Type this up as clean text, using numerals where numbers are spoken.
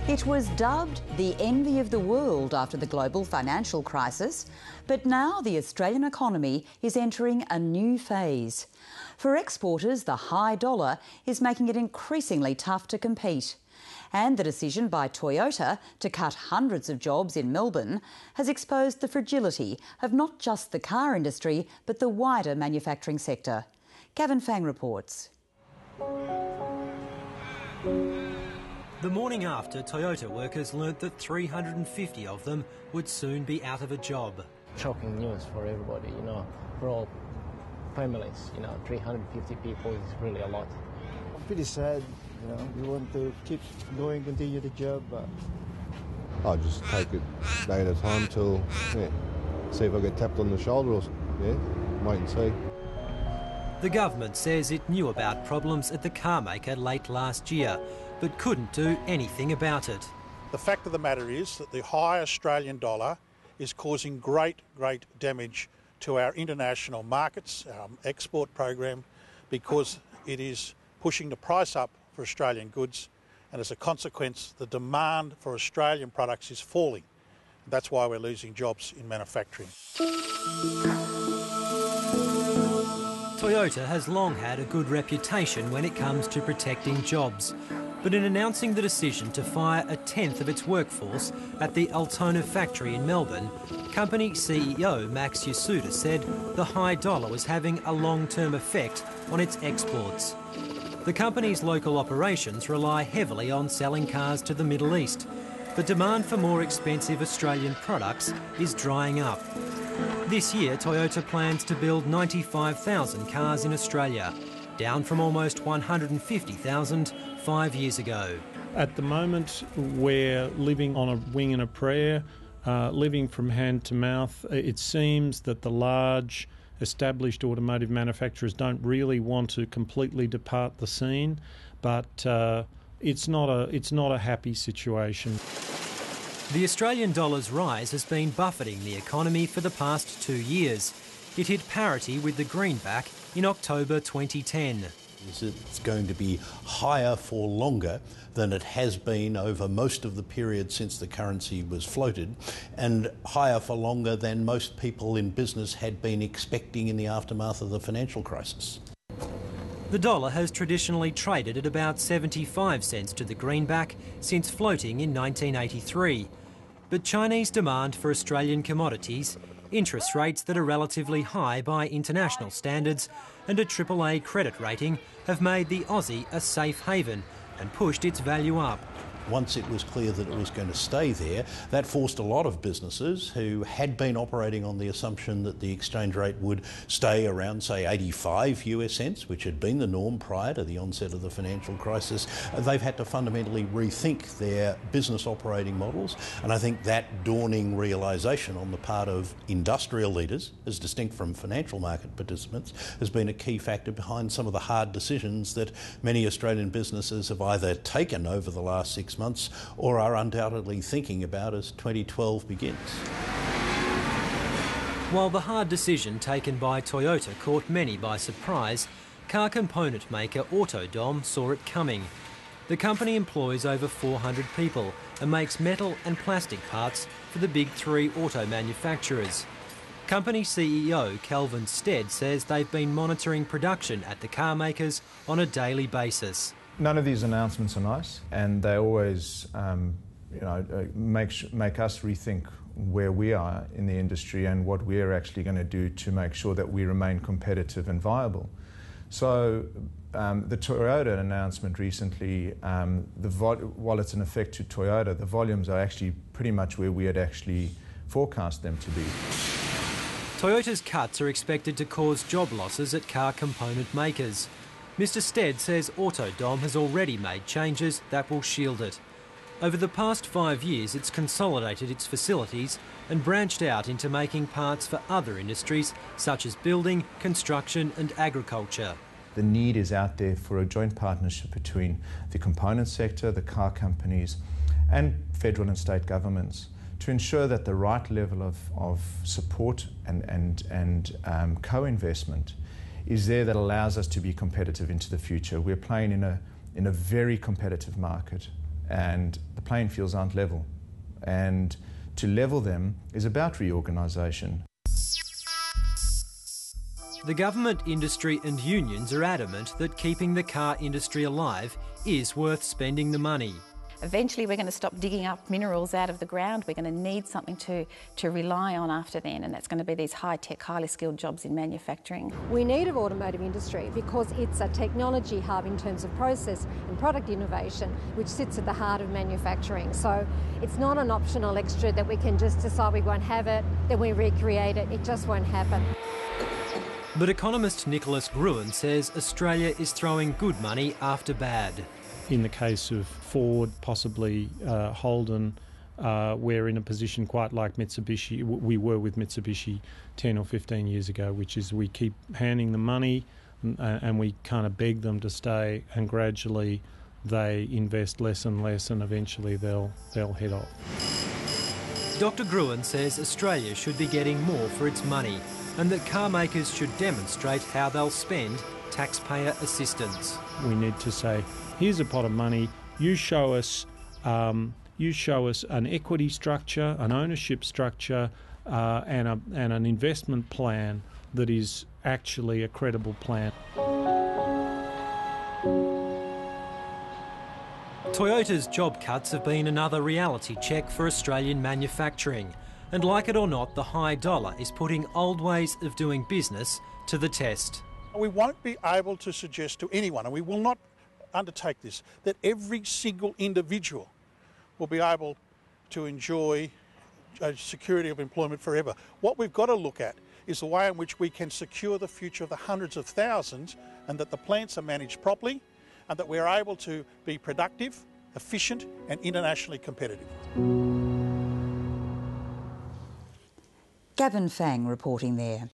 It was dubbed the envy of the world after the global financial crisis, but now the Australian economy is entering a new phase. For exporters, the high dollar is making it increasingly tough to compete. And the decision by Toyota to cut hundreds of jobs in Melbourne has exposed the fragility of not just the car industry, but the wider manufacturing sector. Gavin Fang reports. The morning after, Toyota workers learnt that 350 of them would soon be out of a job. Shocking news for everybody, for all families, 350 people is really a lot. I'm pretty sad, we want to keep going, continue the job, but... I'll just take it day at a time till, see if I get tapped on the shoulder or, wait and see. The government says it knew about problems at the car maker late last year, but couldn't do anything about it. The fact of the matter is that the high Australian dollar is causing great damage to our international markets, our export program, because it is pushing the price up for Australian goods, and as a consequence, the demand for Australian products is falling. That's why we're losing jobs in manufacturing. Toyota has long had a good reputation when it comes to protecting jobs. But in announcing the decision to fire a tenth of its workforce at the Altona factory in Melbourne, company CEO Max Yasuda said the high dollar was having a long-term effect on its exports. The company's local operations rely heavily on selling cars to the Middle East, but demand for more expensive Australian products is drying up. This year, Toyota plans to build 95,000 cars in Australia, down from almost 150,000 5 years ago. At the moment, we're living on a wing and a prayer, living from hand to mouth. It seems that the large established automotive manufacturers don't really want to completely depart the scene, but it's not a happy situation. The Australian dollar's rise has been buffeting the economy for the past 2 years. It hit parity with the greenback in October 2010. It's going to be higher for longer than it has been over most of the period since the currency was floated, and higher for longer than most people in business had been expecting in the aftermath of the financial crisis. The dollar has traditionally traded at about 75 cents to the greenback since floating in 1983. But Chinese demand for Australian commodities, interest rates that are relatively high by international standards, and a AAA credit rating have made the Aussie a safe haven and pushed its value up. Once it was clear that it was going to stay there, that forced a lot of businesses who had been operating on the assumption that the exchange rate would stay around, say, 85 US cents, which had been the norm prior to the onset of the financial crisis. They've had to fundamentally rethink their business operating models, and I think that dawning realisation on the part of industrial leaders, as distinct from financial market participants, has been a key factor behind some of the hard decisions that many Australian businesses have either taken over the last 6 months or are undoubtedly thinking about as 2012 begins. While the hard decision taken by Toyota caught many by surprise, car component maker Autodom saw it coming. The company employs over 400 people and makes metal and plastic parts for the big three auto manufacturers. Company CEO Kelvin Stead says they've been monitoring production at the car makers on a daily basis. None of these announcements are nice, and they always make us rethink where we are in the industry and what we're actually going to do to make sure that we remain competitive and viable. So the Toyota announcement recently, while it's an effect to Toyota, the volumes are actually pretty much where we had actually forecast them to be. Toyota's cuts are expected to cause job losses at car component makers. Mr. Stead says Autodom has already made changes that will shield it. Over the past 5 years, it's consolidated its facilities and branched out into making parts for other industries such as building, construction and agriculture. The need is out there for a joint partnership between the component sector, the car companies and federal and state governments to ensure that the right level of support and co-investment is there that allows us to be competitive into the future. We're playing in a very competitive market, and the playing fields aren't level. And to level them is about reorganisation. The government, industry and unions are adamant that keeping the car industry alive is worth spending the money. Eventually we're going to stop digging up minerals out of the ground. We're going to need something to rely on after then, and that's going to be these high-tech, highly skilled jobs in manufacturing. We need an automotive industry because it's a technology hub in terms of process and product innovation, which sits at the heart of manufacturing. So it's not an optional extra that we can just decide we won't have it, then we recreate it. It just won't happen. But economist Nicholas Gruen says Australia is throwing good money after bad. In the case of Ford, possibly Holden, we're in a position quite like Mitsubishi. We were with Mitsubishi 10 or 15 years ago, which is we keep handing them money and we kind of beg them to stay, and gradually they invest less and less, and eventually they'll head off. Dr Gruen says Australia should be getting more for its money, and that car makers should demonstrate how they'll spend taxpayer assistance. We need to say, here's a pot of money, you show us an equity structure, an ownership structure, and an investment plan that is actually a credible plan. Toyota's job cuts have been another reality check for Australian manufacturing. And like it or not, the high dollar is putting old ways of doing business to the test. We won't be able to suggest to anyone, and we will not undertake this, that every single individual will be able to enjoy security of employment forever. What we've got to look at is the way in which we can secure the future of the hundreds of thousands, and that the plants are managed properly, and that we're able to be productive, efficient and internationally competitive. Gavin Fang reporting there.